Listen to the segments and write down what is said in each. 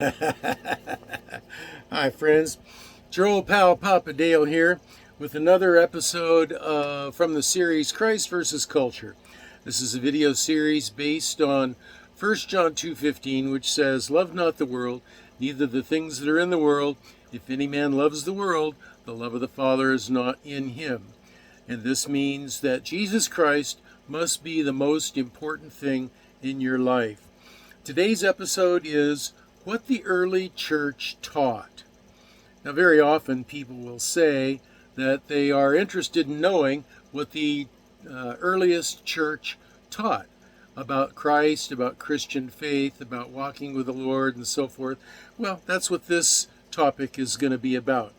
Hi, friends. Joel Powell Papa Dale here with another episode from the series Christ versus Culture. This is a video series based on 1 John 2:15, which says, "Love not the world, neither the things that are in the world. If any man loves the world, the love of the Father is not in him." And this means that Jesus Christ must be the most important thing in your life. Today's episode is what the early church taught. Now, very often people will say that they are interested in knowing what the earliest church taught about Christ, about Christian faith, about walking with the Lord, and so forth. Well, that's what this topic is going to be about.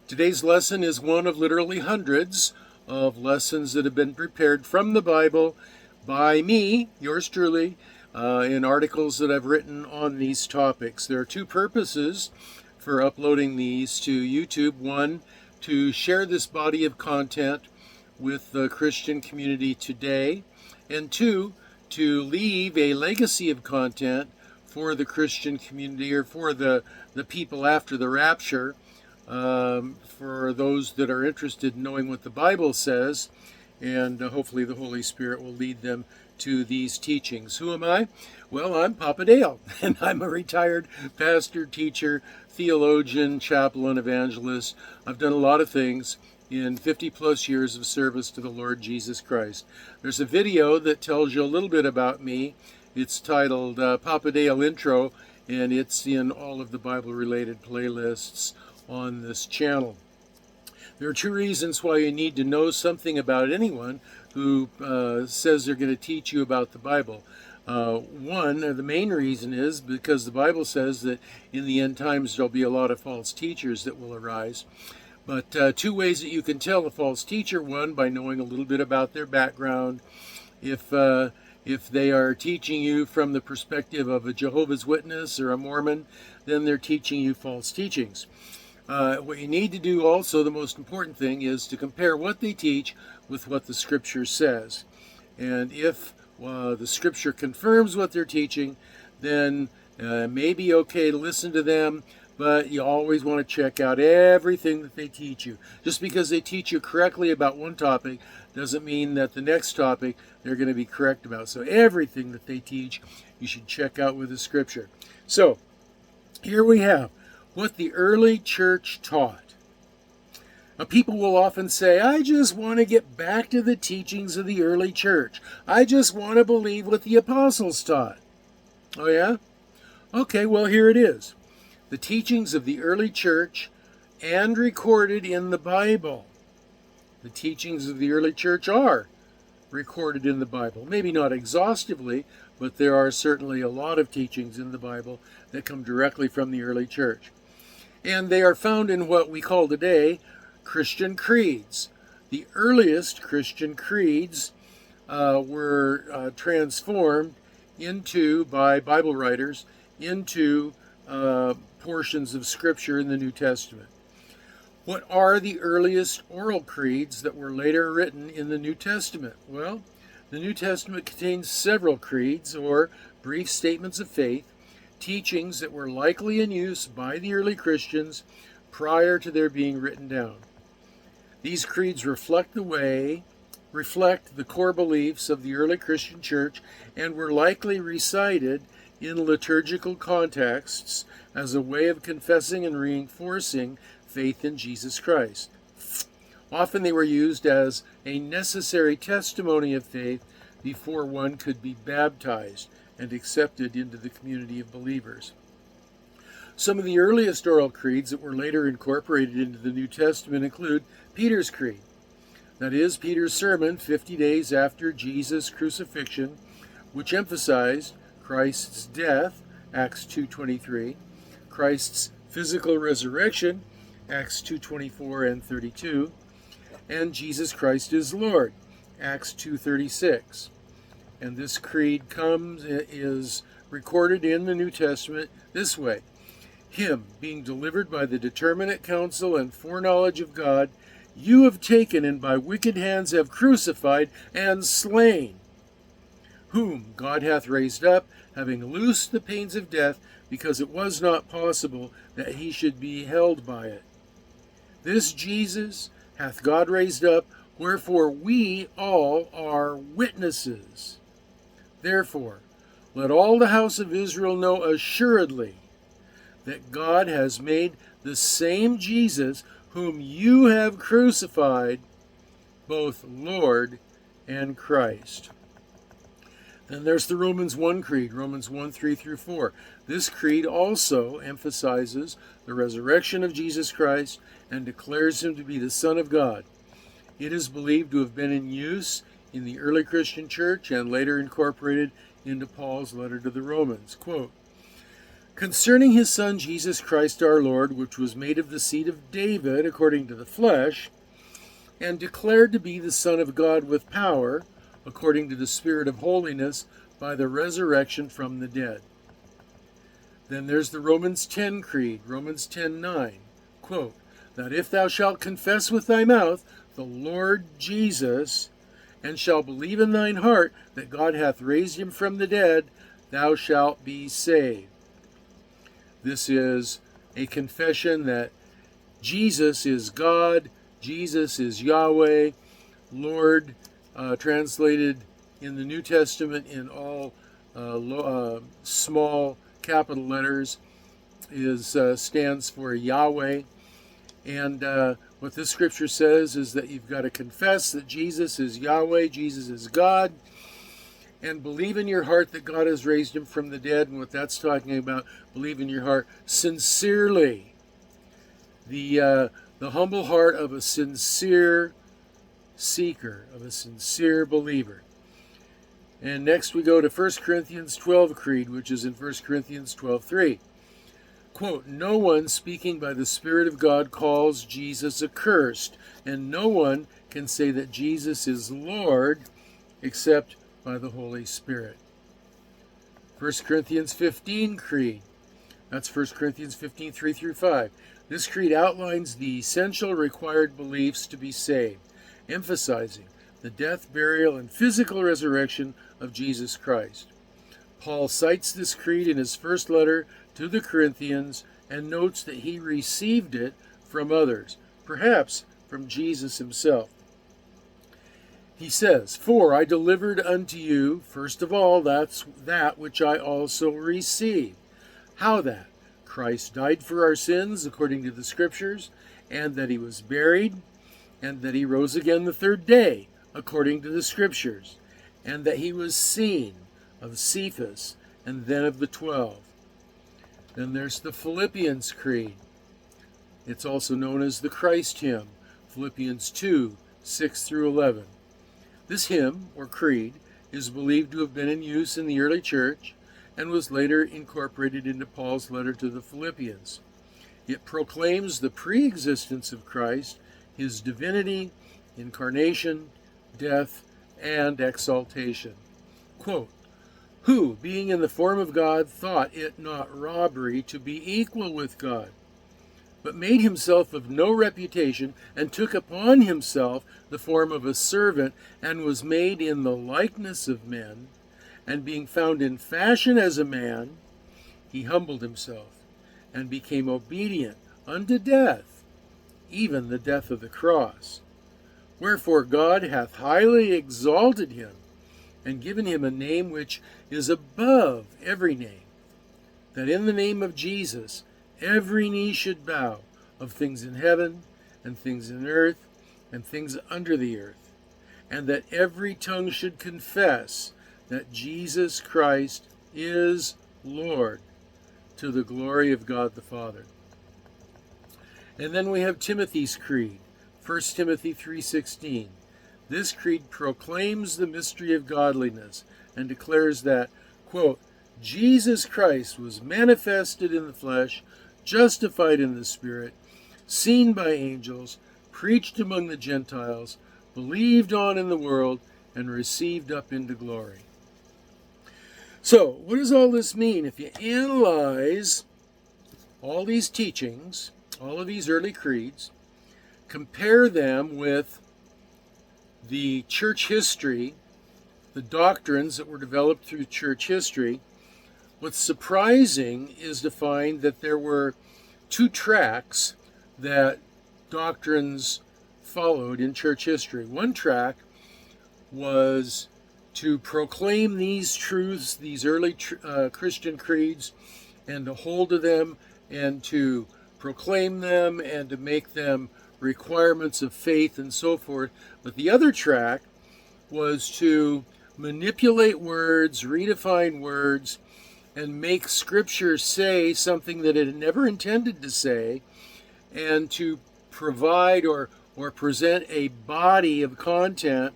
Today's lesson is one of literally hundreds of lessons that have been prepared from the Bible by me, yours truly, in articles that I've written on these topics. There are two purposes for uploading these to YouTube. One, to share this body of content with the Christian community today, and two, to leave a legacy of content for the Christian community or for the people after the rapture, for those that are interested in knowing what the Bible says, and hopefully the Holy Spirit will lead them to these teachings. Who am I? Well, I'm Papa Dale, and I'm a retired pastor, teacher, theologian, chaplain, evangelist. I've done a lot of things in 50 plus years of service to the Lord Jesus Christ. There's a video that tells you a little bit about me. It's titled Papa Dale Intro, and it's in all of the Bible-related playlists on this channel. There are two reasons why you need to know something about anyone who says they're going to teach you about the Bible. One, the main reason is because the Bible says that in the end times there'll be a lot of false teachers that will arise. But two ways that you can tell a false teacher: one, by knowing a little bit about their background. If they are teaching you from the perspective of a Jehovah's Witness or a Mormon, then they're teaching you false teachings. What you need to do also, the most important thing, is to compare what they teach with what the Scripture says. And if the Scripture confirms what they're teaching, then it may be okay to listen to them, but you always want to check out everything that they teach you. Just because they teach you correctly about one topic doesn't mean that the next topic they're going to be correct about. So everything that they teach, you should check out with the Scripture. So here we have what the early church taught. Now, people will often say, I just want to get back to the teachings of the early church. I just want to believe what the apostles taught. Oh yeah? Okay, well, here it is. The teachings of the early church and recorded in the Bible. The teachings of the early church are recorded in the Bible. Maybe not exhaustively, but there are certainly a lot of teachings in the Bible that come directly from the early church. And they are found in what we call today Christian creeds. The earliest Christian creeds were transformed by Bible writers into portions of Scripture in the New Testament. What are the earliest oral creeds that were later written in the New Testament? Well, the New Testament contains several creeds, or brief statements of faith, teachings that were likely in use by the early Christians prior to their being written down. These creeds reflect the core beliefs of the early Christian church and were likely recited in liturgical contexts as a way of confessing and reinforcing faith in Jesus Christ. Often they were used as a necessary testimony of faith before one could be baptized and accepted into the community of believers. Some of the earliest oral creeds that were later incorporated into the New Testament include Peter's Creed. That is, Peter's sermon 50 days after Jesus' crucifixion, which emphasized Christ's death, Acts 2:23, Christ's physical resurrection, Acts 2:24 and 32, and Jesus Christ is Lord, Acts 2:36. And this creed is recorded in the New Testament this way: Him, being delivered by the determinate counsel and foreknowledge of God, you have taken and by wicked hands have crucified and slain, whom God hath raised up, having loosed the pains of death, because it was not possible that he should be held by it. This Jesus hath God raised up, wherefore we all are witnesses. Therefore, let all the house of Israel know assuredly that God has made the same Jesus whom you have crucified, both Lord and Christ. Then there's the Romans 1 creed, Romans 1, 3 through 4. This creed also emphasizes the resurrection of Jesus Christ and declares him to be the Son of God. It is believed to have been in use in the early Christian church and later incorporated into Paul's letter to the Romans. Quote, concerning his Son Jesus Christ our Lord, which was made of the seed of David according to the flesh, and declared to be the Son of God with power, according to the Spirit of holiness, by the resurrection from the dead. Then there's the Romans 10 creed, Romans 10:9, quote, that if thou shalt confess with thy mouth the Lord Jesus, and shalt believe in thine heart that God hath raised him from the dead, thou shalt be saved. This is a confession that Jesus is God, Jesus is Yahweh, Lord, translated in the New Testament in all small capital letters, stands for Yahweh. And what this scripture says is that you've got to confess that Jesus is Yahweh, Jesus is God, and believe in your heart that God has raised him from the dead. And what that's talking about, believe in your heart sincerely. The humble heart of a sincere seeker, of a sincere believer. And next we go to 1 Corinthians 12 creed, which is in 1 Corinthians 12:3. Quote, no one speaking by the Spirit of God calls Jesus accursed, and no one can say that Jesus is Lord except by the Holy Spirit. 1 Corinthians 15 creed. That's 1 Corinthians 15, 3 through 5. This creed outlines the essential required beliefs to be saved, emphasizing the death, burial, and physical resurrection of Jesus Christ. Paul cites this creed in his first letter to the Corinthians and notes that he received it from others, perhaps from Jesus himself. He says, for I delivered unto you, first of all, that which I also received. How that? Christ died for our sins, according to the Scriptures, and that he was buried, and that he rose again the third day, according to the Scriptures, and that he was seen of Cephas, and then of the 12. Then there's the Philippians creed. It's also known as the Christ hymn, Philippians 2, 6 through 11. This hymn, or creed, is believed to have been in use in the early church and was later incorporated into Paul's letter to the Philippians. It proclaims the pre-existence of Christ, his divinity, incarnation, death, and exaltation. Quote, who, being in the form of God, thought it not robbery to be equal with God, but made himself of no reputation, and took upon himself the form of a servant, and was made in the likeness of men, and being found in fashion as a man, he humbled himself, and became obedient unto death, even the death of the cross. Wherefore God hath highly exalted him, and given him a name which is above every name, that in the name of Jesus every knee should bow, of things in heaven, and things in earth, and things under the earth, and that every tongue should confess that Jesus Christ is Lord, to the glory of God the Father. And then we have Timothy's creed, 1 Timothy 3:16. This creed proclaims the mystery of godliness and declares that, quote, Jesus Christ was manifested in the flesh, justified in the Spirit, seen by angels, preached among the Gentiles, believed on in the world, and received up into glory. So, what does all this mean? If you analyze all these teachings, all of these early creeds, compare them with the church history, the doctrines that were developed through church history, what's surprising is to find that there were two tracks that doctrines followed in church history. One track was to proclaim these truths, these early Christian creeds, and to hold to them and to proclaim them and to make them requirements of faith and so forth. But the other track was to manipulate words, redefine words, and make Scripture say something that it had never intended to say, and to provide or present a body of content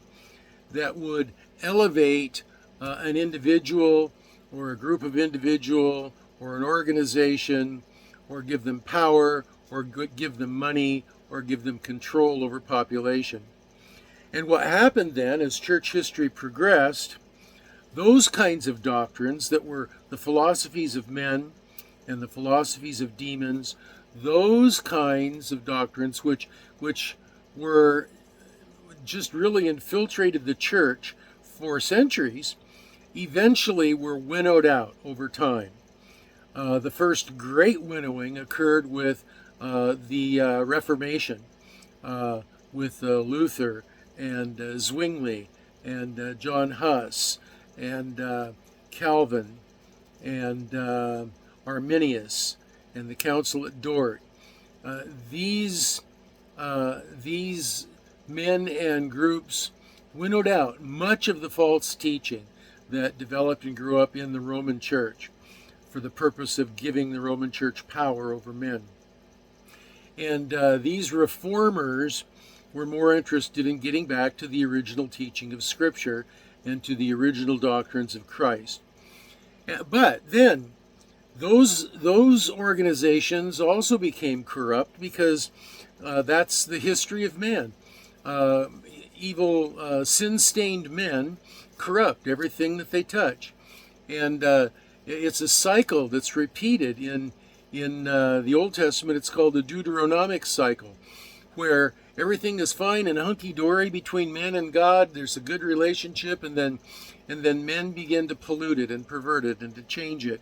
that would elevate an individual or a group of individual or an organization, or give them power, or give them money, or give them control over population. And what happened then as church history progressed, those kinds of doctrines that were the philosophies of men and the philosophies of demons, those kinds of doctrines which were just really infiltrated the church for centuries, eventually were winnowed out over time. The first great winnowing occurred with the Reformation, with Luther and Zwingli and John Huss and Calvin and Arminius and the Council at Dort. These men and groups winnowed out much of the false teaching that developed and grew up in the Roman Church for the purpose of giving the Roman Church power over men. And these reformers were more interested in getting back to the original teaching of Scripture and to the original doctrines of Christ. But then those organizations also became corrupt because that's the history of man. Evil, sin-stained men corrupt everything that they touch. And it's a cycle that's repeated in the Old Testament. It's called the Deuteronomic cycle, where everything is fine and hunky-dory between man and God. There's a good relationship, and then men begin to pollute it and pervert it and to change it.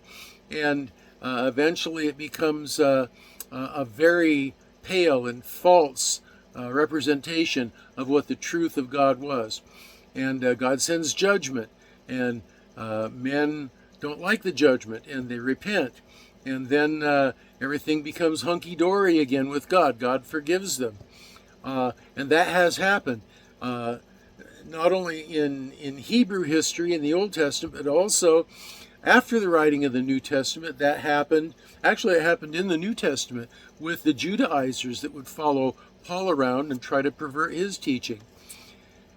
And eventually it becomes a very pale and false representation of what the truth of God was. And God sends judgment, and men don't like the judgment, and they repent. And then everything becomes hunky-dory again with God. God forgives them. And that has happened, not only in Hebrew history in the Old Testament, but also after the writing of the New Testament. That happened. Actually, it happened in the New Testament with the Judaizers that would follow Paul around and try to pervert his teaching.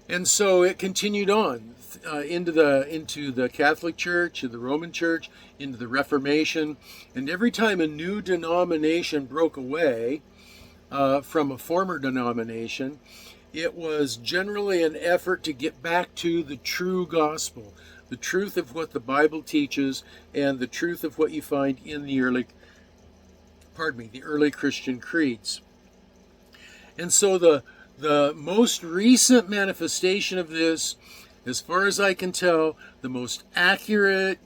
And so it continued on into the Catholic Church, and the Roman Church, into the Reformation. And every time a new denomination broke away from a former denomination, it was generally an effort to get back to the true gospel, the truth of what the Bible teaches, and the truth of what you find in the early Christian creeds. And so the most recent manifestation of this, as far as I can tell, the most accurate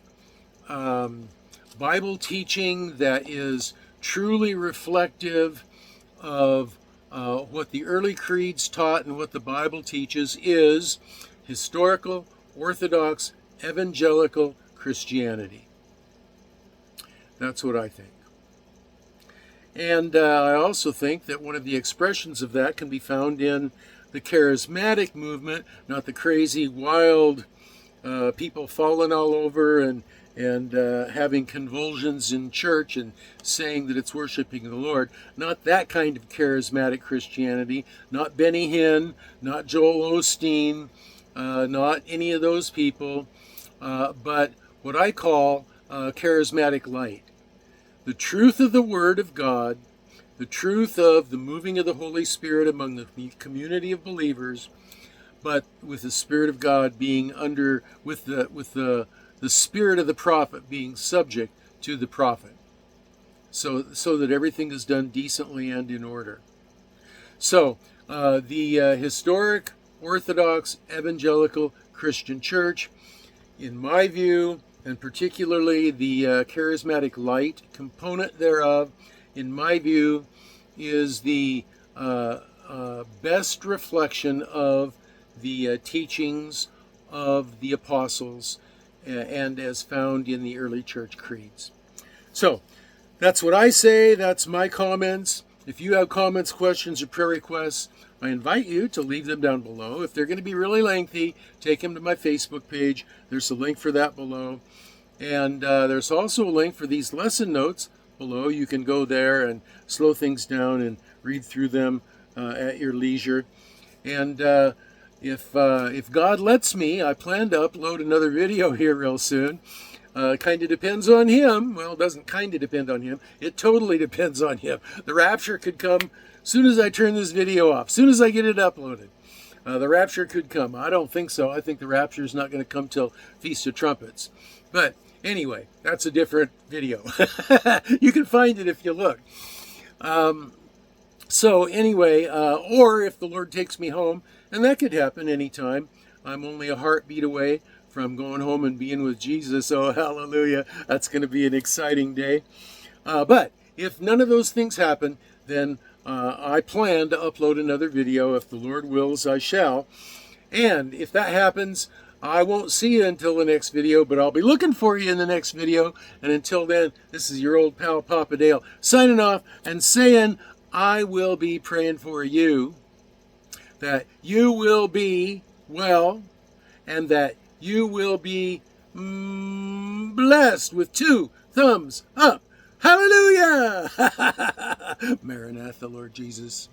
Bible teaching that is truly reflective of what the early creeds taught and what the Bible teaches, is historical, orthodox, evangelical Christianity. That's what I think. And I also think that one of the expressions of that can be found in the charismatic movement, not the crazy, wild people falling all over and having convulsions in church and saying that it's worshiping the Lord. Not that kind of charismatic Christianity. Not Benny Hinn, not Joel Osteen, not any of those people, but what I call charismatic light. The truth of the Word of God, the truth of the moving of the Holy Spirit among the community of believers, but with the Spirit of God being under, with the spirit of the prophet being subject to the prophet, so that everything is done decently and in order. So the historic, orthodox, evangelical Christian church, in my view, and particularly the charismatic light component thereof, in my view, is the best reflection of the teachings of the apostles and as found in the early church creeds. So that's what I say. That's my comments. If you have comments, questions, or prayer requests, I invite you to leave them down below. If they're going to be really lengthy, take them to my Facebook page. There's a link for that below. And there's also a link for these lesson notes below. You can go there and slow things down and read through them at your leisure. And if God lets me, I plan to upload another video here real soon. Kind of depends on Him. Well, it doesn't kind of depend on Him. It totally depends on Him. The rapture could come as soon as I turn this video off, as soon as I get it uploaded. The rapture could come. I don't think so. I think the rapture is not going to come till Feast of Trumpets. But anyway, that's a different video. You can find it if you look. So anyway, or if the Lord takes me home, and that could happen anytime. I'm only a heartbeat away from going home and being with Jesus. Oh, hallelujah. That's going to be an exciting day. But if none of those things happen, then I plan to upload another video. If the Lord wills, I shall. And if that happens, I won't see you until the next video, but I'll be looking for you in the next video. And until then, this is your old pal, Papa Dale, signing off and saying, I will be praying for you, that you will be well, and that you will be blessed with 2 thumbs up. Hallelujah! Maranatha, Lord Jesus.